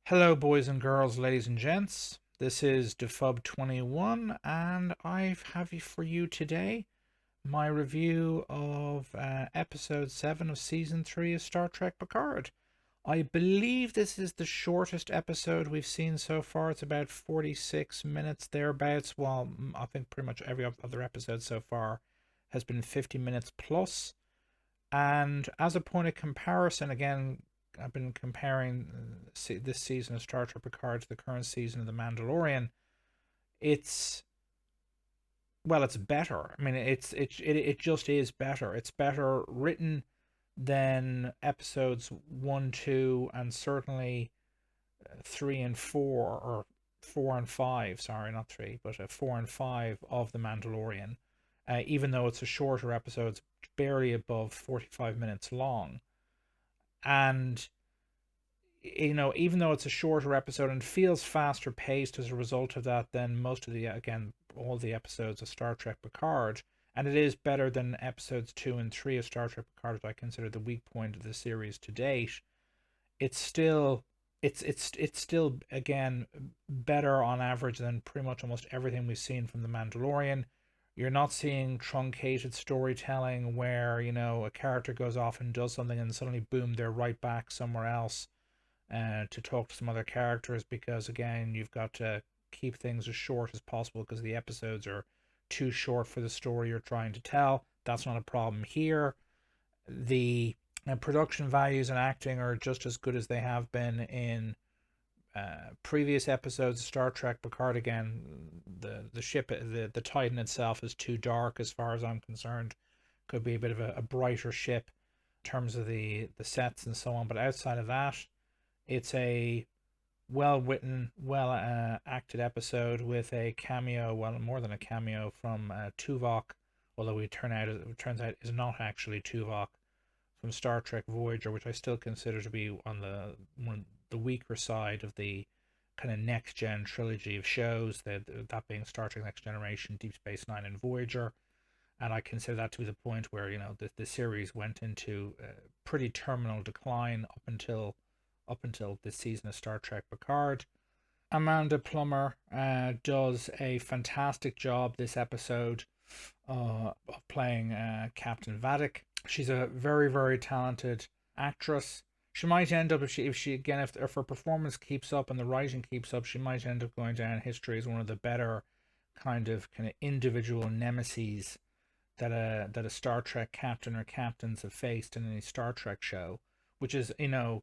Hello, boys and girls, ladies and gents. This is Defub21, and I have for you today my review of episode 7 of season 3 of Star Trek Picard. I believe this is the shortest episode we've seen so far. It's about 46 minutes thereabouts, while I think pretty much every other episode so far has been 50 minutes plus. And as a point of comparison, again, I've been comparing this season of Star Trek Picard to the current season of The Mandalorian. It's it's better. I mean, it just is better. It's better written than episodes 1, 2, and certainly 3 and 4, or 4 and 5. Sorry, not 3, but 4 and 5 of The Mandalorian. Even though it's a shorter episode, it's barely above 45 minutes long. And even though it's a shorter episode and feels faster paced as a result of that than most of all the episodes of Star Trek Picard, and it is better than episodes 2 and 3 of Star Trek Picard, which I consider the weak point of the series to date. It's still it's still again better on average than pretty much almost everything we've seen from The Mandalorian. You're not seeing truncated storytelling where a character goes off and does something and suddenly boom, they're right back somewhere else to talk to some other characters, because again you've got to keep things as short as possible because the episodes are too short for the story you're trying to tell. That's not a problem here. The production values and acting are just as good as they have been in previous episodes of Star Trek Picard. Again, the ship, the Titan itself is too dark as far as I'm concerned. Could be a bit of a brighter ship in terms of the sets and so on, but outside of that, it's a well written, well acted episode with a cameo, well, more than a cameo, from Tuvok, although it turns out is not actually Tuvok, from Star Trek Voyager, which I still consider to be on the weaker side of the kind of next gen trilogy of shows, that being Star Trek Next Generation, Deep Space Nine, and Voyager. And I consider that to be the point where the series went into pretty terminal decline up until this season of Star Trek Picard. Amanda Plummer does a fantastic job this episode of playing Captain Vadic. She's a very, very talented actress. She might end up, if her performance keeps up and the writing keeps up, she might end up going down history as one of the better kind of individual nemesis that a Star Trek captain or captains have faced in any Star Trek show, which is,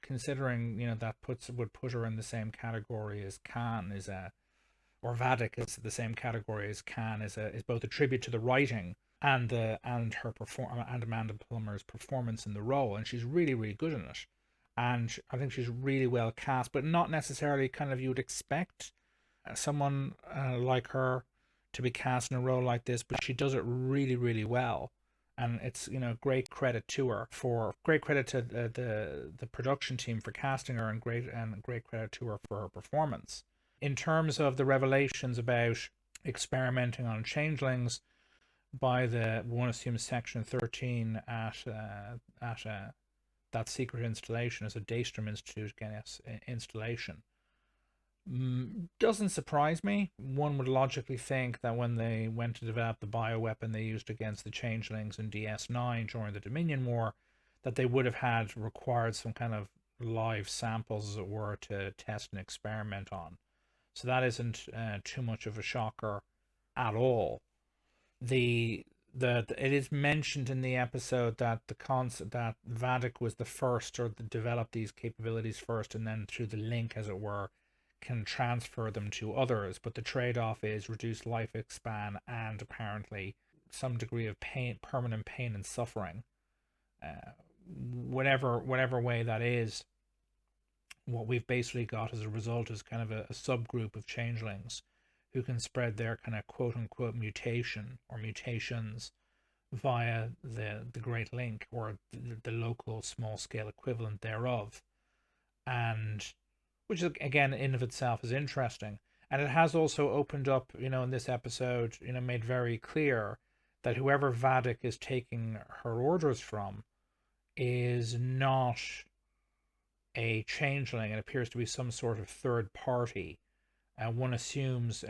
considering, that would put her in the same category as Khan is or Vadic is the same category as Khan, is both a tribute to the writing and Amanda Plummer's performance in the role, and she's really, really good in it. And I think she's really well cast, but not necessarily kind of you would expect someone like her to be cast in a role like this, but she does it really, really well. And it's great credit to her, for great credit to the production team for casting her, and great credit to her for her performance. In terms of the revelations about experimenting on changelings by the, one assumes, Section 13 at that secret installation, as a Daystrom Institute installation, doesn't surprise me. One would logically think that when they went to develop the bioweapon they used against the changelings in DS9 during the Dominion War, that they would have had required some kind of live samples, as it were, to test and experiment on. So that isn't too much of a shocker at all. It is mentioned in the episode that the concept that Vadic was the first, or developed these capabilities first, and then through the link, as it were, can transfer them to others, but the trade-off is reduced lifespan and apparently some degree of pain, permanent pain and suffering. Whatever way that is, what we've basically got as a result is kind of a subgroup of changelings who can spread their kind of quote unquote mutation or mutations via the Great Link, or the local small scale equivalent thereof. And which again in of itself is interesting. And it has also opened up, in this episode, made very clear that whoever Vadic is taking her orders from is not a changeling. It appears to be some sort of third party. One assumes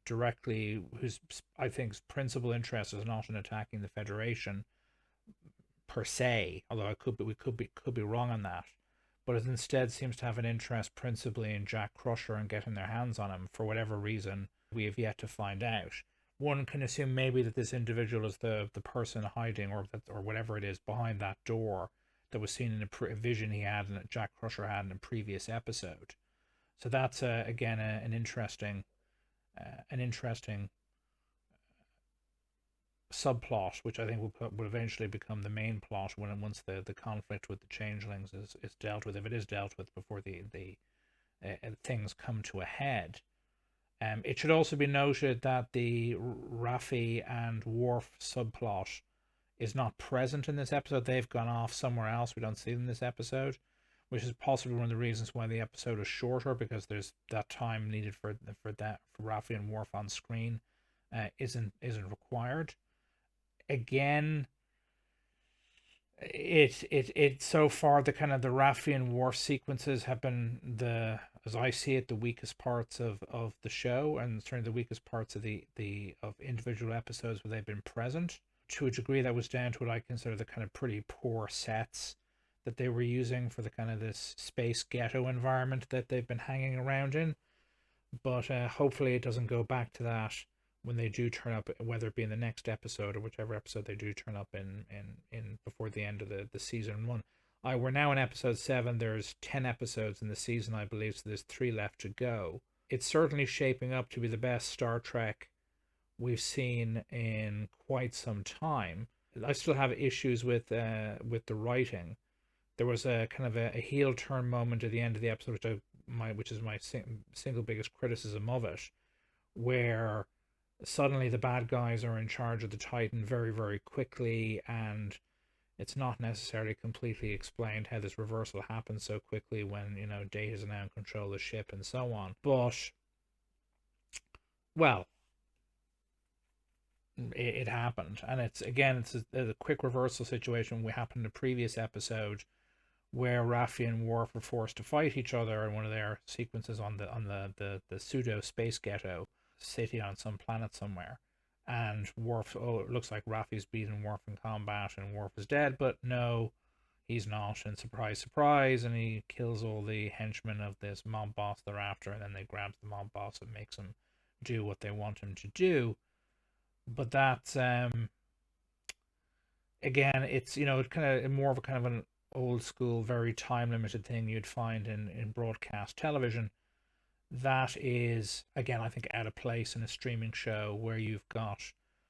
directly, whose I think's principal interest is not in attacking the Federation per se, although we could be wrong on that. But it instead seems to have an interest principally in Jack Crusher and getting their hands on him for whatever reason we have yet to find out. One can assume maybe that this individual is the person hiding, or whatever it is behind that door that was seen in a vision he had and that Jack Crusher had in a previous episode. So that's again an interesting subplot, which I think will eventually become the main plot once the conflict with the changelings is dealt with, if it is dealt with before the things come to a head. It should also be noted that the Raffi and Worf subplot is not present in this episode. They've gone off somewhere else. We don't see them in this episode, which is possibly one of the reasons why the episode is shorter, because there's that time needed for Raffi and Worf on screen isn't required. Again, it so far the kind of the Raffi and Worf sequences have been, as I see it, the weakest parts of the show, and certainly the weakest parts of the of individual episodes where they've been present. To a degree, that was down to what I consider the kind of pretty poor sets that they were using for the kind of this space ghetto environment that they've been hanging around in. But hopefully it doesn't go back to that when they do turn up, whether it be in the next episode or whichever episode they do turn up in before the end of the season one. We're now in episode 7. There's 10 episodes in the season, I believe, so there's 3 left to go. It's certainly shaping up to be the best Star Trek we've seen in quite some time. I still have issues with the writing. There was a kind of a heel turn moment at the end of the episode, which is my single biggest criticism of it, where suddenly the bad guys are in charge of the Titan very, very quickly, and it's not necessarily completely explained how this reversal happens so quickly when, Data's now in control of the ship and so on. But, well, it happened, and it's a quick reversal situation. We happened in the previous episode where Raffi and Worf were forced to fight each other in one of their sequences on the pseudo space ghetto city on some planet somewhere, and Worf, it looks like Raffi's beaten Worf in combat and Worf is dead, but no, he's not, and surprise surprise, and he kills all the henchmen of this mob boss they're after, and then they grab the mob boss and makes him do what they want him to do. But that's again, it's kind of more of a kind of an old school, very time limited thing you'd find in broadcast television. That is, again, I think out of place in a streaming show where you've got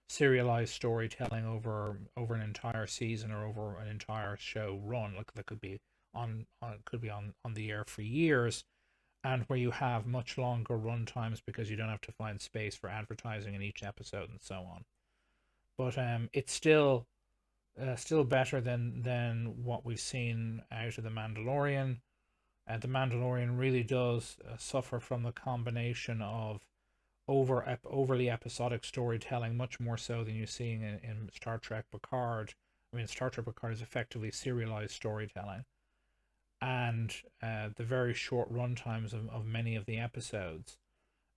serialized storytelling over an entire season or over an entire show run. Like that could be on the air for years, and where you have much longer run times because you don't have to find space for advertising in each episode and so on. But it's still better than what we've seen out of The Mandalorian. The Mandalorian really does suffer from the combination of overly episodic storytelling, much more so than you're seeing in Star Trek Picard. I mean, Star Trek Picard is effectively serialized storytelling, and the very short run times of many of the episodes,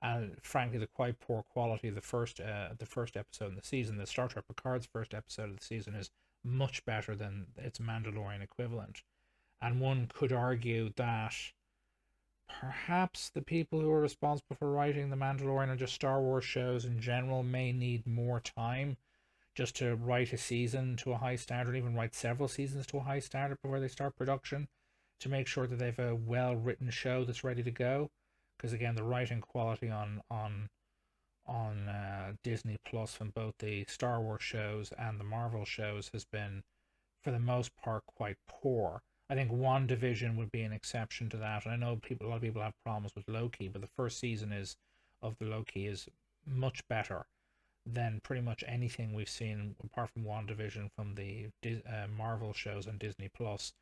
and frankly the quite poor quality of the first episode in the season. The Star Trek Picard's first episode of the season is much better than its Mandalorian equivalent. And one could argue that perhaps the people who are responsible for writing The Mandalorian or just Star Wars shows in general may need more time just to write a season to a high standard, even write several seasons to a high standard before they start production, to make sure that they've a well-written show that's ready to go. Because again, the writing quality on Disney Plus from both the Star Wars shows and the Marvel shows has been, for the most part, quite poor. I think WandaVision would be an exception to that. And I know a lot of people have problems with Loki, but the first season of the Loki is much better than pretty much anything we've seen apart from WandaVision from the Marvel shows on Disney Plus.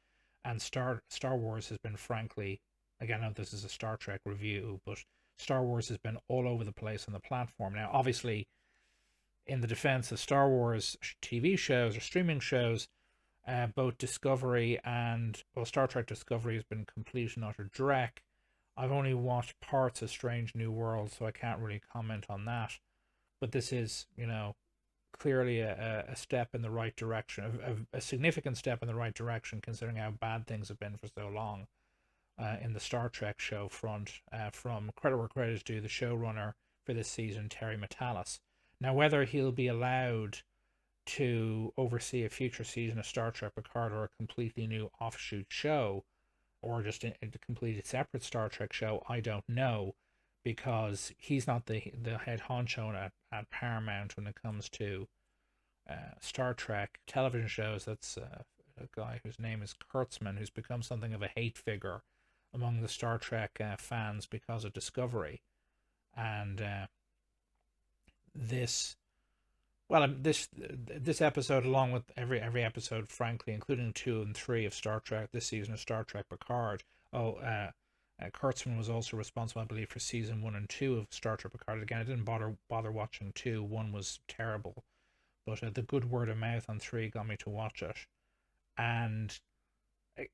And Star Wars has been, frankly, again, I know this is a Star Trek review, but Star Wars has been all over the place on the platform. Now, obviously, in the defense of Star Wars TV shows or streaming shows, Both Discovery and, well, Star Trek Discovery has been complete and utter dreck. I've only watched parts of Strange New World, so I can't really comment on that. But this is, clearly a step in the right direction, a significant step in the right direction, considering how bad things have been for so long in the Star Trek show front. From credit where credit is due, the showrunner for this season, Terry Matalas. Now, whether he'll be allowed to oversee a future season of Star Trek Picard or a completely new offshoot show, or just a completely separate Star Trek show, I don't know, because he's not the head honcho at Paramount when it comes to Star Trek television shows. That's a guy whose name is Kurtzman, who's become something of a hate figure among the Star Trek fans because of Discovery. And this this episode, along with every episode, frankly, including 2 and 3 of Star Trek this season of Star Trek Picard. Kurtzman was also responsible, I believe, for season 1 and 2 of Star Trek Picard. Again, I didn't bother watching 2. 1 was terrible, but the good word of mouth on 3 got me to watch it. And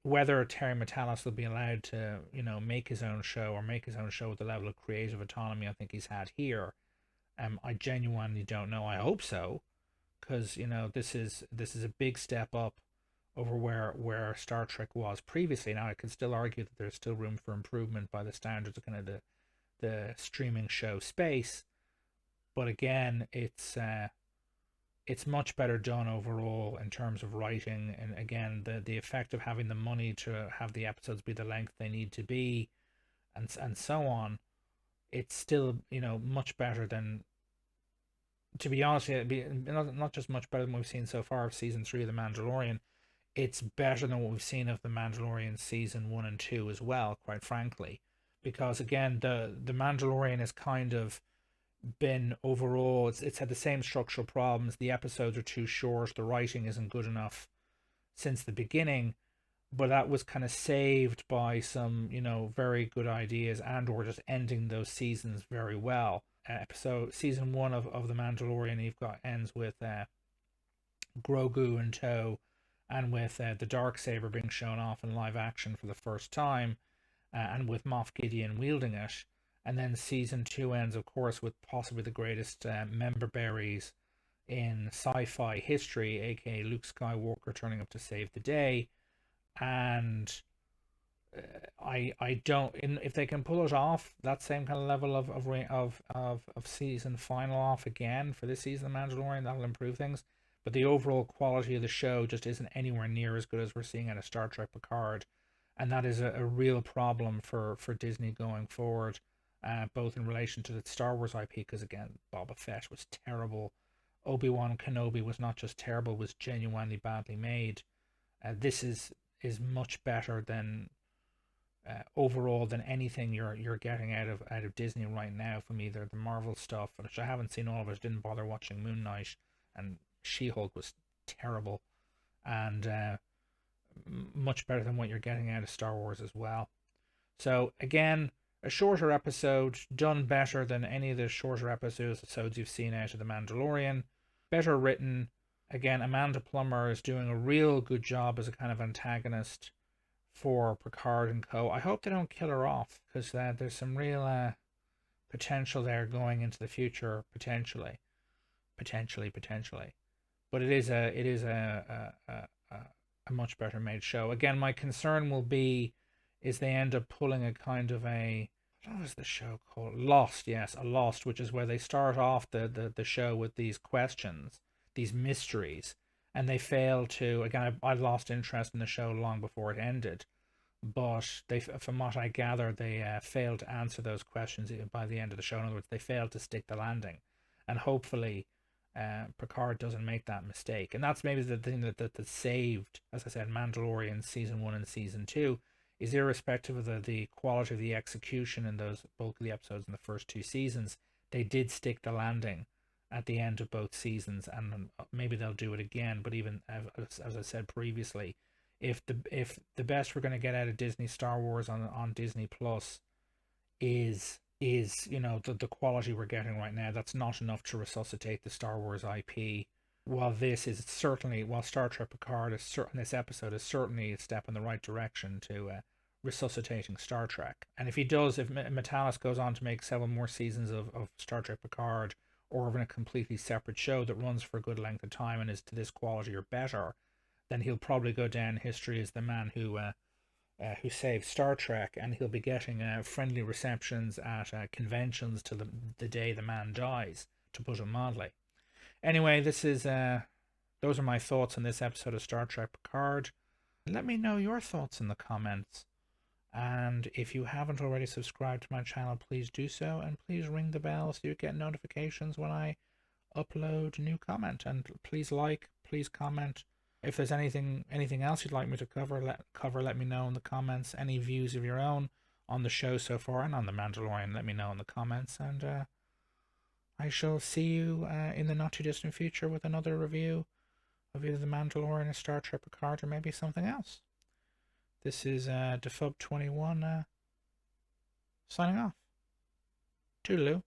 whether Terry Matalas will be allowed to, make his own show, or make his own show with the level of creative autonomy I think he's had here, I genuinely don't know. I hope so, because this is a big step up over where Star Trek was previously. Now I can still argue that there's still room for improvement by the standards of kind of the streaming show space, but again, it's much better done overall in terms of writing, and again, the effect of having the money to have the episodes be the length they need to be, and so on. It's still much better than, to be honest, it'd be not just much better than we've seen so far of season 3 of The Mandalorian. It's better than what we've seen of The Mandalorian season 1 and 2 as well, quite frankly, because again, the Mandalorian has kind of been overall, it's had the same structural problems. The episodes are too short, the writing isn't good enough since the beginning, but that was kind of saved by some very good ideas, and or just ending those seasons very well. Episode season 1 of The Mandalorian, you've got ends with Grogu in tow, and with the Darksaber being shown off in live action for the first time, and with Moff Gideon wielding it. And then season 2 ends, of course, with possibly the greatest member berries in sci-fi history, aka Luke Skywalker turning up to save the day. And I don't, if they can pull it off, that same kind of level of season final off again for this season of Mandalorian, that'll improve things. But the overall quality of the show just isn't anywhere near as good as we're seeing out of Star Trek Picard, and that is a real problem for Disney going forward, both in relation to the Star Wars IP, because again, Boba Fett was terrible. Obi-Wan Kenobi was not just terrible, was genuinely badly made. This is much better than overall than anything you're getting out of Disney right now from either the Marvel stuff, which I haven't seen all of it. Didn't bother watching Moon Knight, and She-Hulk was terrible, and much better than what you're getting out of Star Wars as well. So again, a shorter episode, done better than any of the shorter episodes you've seen out of The Mandalorian. Better written. Again, Amanda Plummer is doing a real good job as a kind of antagonist for Picard and co. I hope they don't kill her off, because there's some real potential there going into the future, potentially. But it is a much better made show. Again, my concern will be is they end up pulling a kind of a, what was the show called? Lost, yes, a Lost, which is where they start off the show with these questions, these mysteries, and they fail to, again, I lost interest in the show long before it ended, but they, from what I gather, they failed to answer those questions by the end of the show. In other words, they failed to stick the landing, and hopefully Picard doesn't make that mistake. And that's maybe the thing that saved, as I said, Mandalorian season 1 and season 2, is irrespective of the quality of the execution in those bulk of the episodes in the first 2 seasons, they did stick the landing at the end of both seasons, and maybe they'll do it again. But even as I said previously, if the best we're going to get out of Disney Star Wars on Disney Plus is the quality we're getting right now, that's not enough to resuscitate the Star Wars IP while this is certainly, while Star Trek Picard is certain, this episode is certainly a step in the right direction to resuscitating Star Trek. And if he does, if Metalis goes on to make several more seasons of Star Trek Picard, or even a completely separate show that runs for a good length of time and is to this quality or better, then he'll probably go down in history as the man who saved Star Trek, and he'll be getting friendly receptions at conventions till the day the man dies, to put it mildly. Anyway, this is those are my thoughts on this episode of Star Trek Picard. Let me know your thoughts in the comments. And if you haven't already subscribed to my channel, please do so, and please ring the bell so you get notifications when I upload new content. And please like, please comment. If there's anything else you'd like me to cover, let me know in the comments. Any views of your own on the show so far and on The Mandalorian, let me know in the comments. And I shall see you in the not too distant future with another review of either The Mandalorian or Star Trek Picard, or maybe something else. This is Defub21 signing off. Toodaloo.